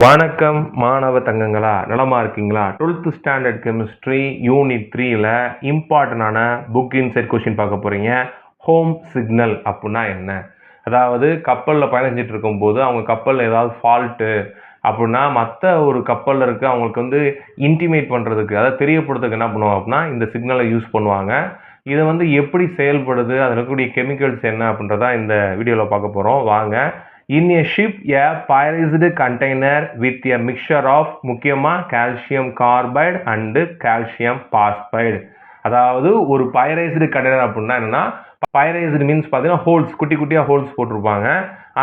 வணக்கம் மாணவ தங்கங்களா, நலமா இருக்கீங்களா? 12th ஸ்டாண்டர்ட் கெமிஸ்ட்ரி யூனிட் 3ல இம்பார்ட்டண்டான புக் இன்சைட் கொஸ்டின் பார்க்க போறீங்க. ஹோம் சிக்னல் அப்படின்னா என்ன? அதாவது கப்பலில் பயணம் செஞ்சுட்டு இருக்கும்போது அவங்க கப்பலில் ஏதாவது ஃபால்ட்டு அப்படின்னா மற்ற ஒரு கப்பலில் இருக்க அவங்களுக்கு இன்டிமேட் பண்ணுறதுக்கு, அதாவது தெரியப்படுறதுக்கு என்ன பண்ணுவோம் அப்படின்னா இந்த சிக்னலை யூஸ் பண்ணுவாங்க. இதை எப்படி செயல்படுது, அதில் இருக்கக்கூடிய கெமிக்கல்ஸ் என்ன அப்படின்றத இந்த வீடியோவில் பார்க்க போகிறோம். வாங்க. In a ship, a pyrazed container with a mixture of முக்கியமா calcium carbide and calcium phosphide. அதாவது ஒரு pyrazed container அப்படின்னா என்னன்னா, pyrazed மீன்ஸ் பார்த்தீங்கன்னா ஹோல்ஸ், குட்டி குட்டியாக ஹோல்ஸ் போட்டிருப்பாங்க.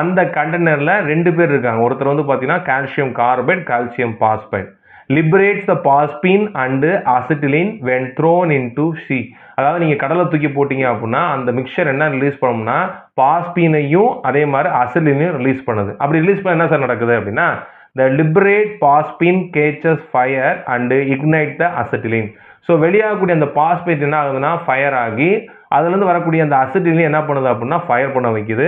அந்த கண்டெய்னரில் 2 பேர் இருக்காங்க. ஒருத்தர் பார்த்தீங்கன்னா calcium carbide, calcium phosphide. Liberates the phosphine and acetylene when thrown into sea. அதாவது நீங்கள் கடலை தூக்கி போட்டீங்க அப்படின்னா அந்த மிக்சர் என்ன ரிலீஸ் பண்ணோம்னா பாஸ்பீனையும் அதே மாதிரி அசிட்டிலையும் ரிலீஸ் பண்ணுது. அப்படி ரிலீஸ் பண்ண என்ன சார் நடக்குது அப்படின்னா, the liberate phosphine catches fire and ignite the acetylene. So வெளியாகக்கூடிய அந்த பாஸ்பேட் என்ன ஆகுதுன்னா ஃபயர் ஆகி அதுலேருந்து வரக்கூடிய அந்த அசிட்டிலையும் என்ன பண்ணுது அப்படின்னா ஃபயர் பண்ண வைக்குது.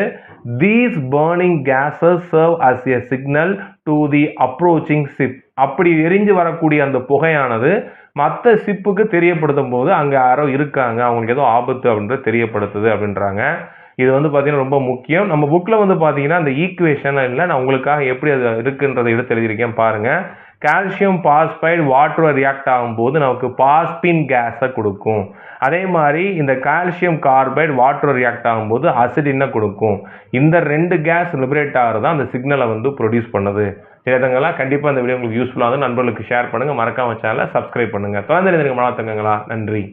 These burning gases serve as a signal to the approaching ship. அப்படி எரிஞ்சு வரக்கூடிய அந்த புகையானது மற்ற ஷிப்புக்கு தெரியப்படுத்தும் போது அங்கே யாரோ இருக்காங்க, அவங்களுக்கு ஏதோ ஆபத்து அப்படின்றத தெரியப்படுத்துது அப்படின்றாங்க. இது பார்த்தீங்கன்னா ரொம்ப முக்கியம். நம்ம புக்கில் பார்த்தீங்கன்னா அந்த ஈக்குவேஷன் இல்லை, நான் உங்களுக்காக எப்படி அது இருக்குன்றதை எடுத்து எழுதியிருக்கேன் பாருங்கள். கால்சியம் பாஸ்பைடு வாட்டர் ரியாக்ட் ஆகும்போது நமக்கு பாஸ்பின் கேஸை கொடுக்கும். அதே மாதிரி இந்த கால்சியம் கார்பைடு வாட்டர் ரியாக்ட் ஆகும்போது அசிடினை கொடுக்கும். இந்த 2 கேஸ் லிபரேட் ஆகிறது தான் அந்த சிக்னலை ப்ரொடியூஸ் பண்ணுது. சரிங்களா? கண்டிப்பாக இந்த வீடியோ உங்களுக்கு யூஸ்ஃபுல்லாக நண்பர்களுக்கு ஷேர் பண்ணுங்கள். மறக்காம சேனலை சப்ஸ்கிரைப் பண்ணுங்கள். தொடர்ந்து மாணவ தங்கங்களா, நன்றி.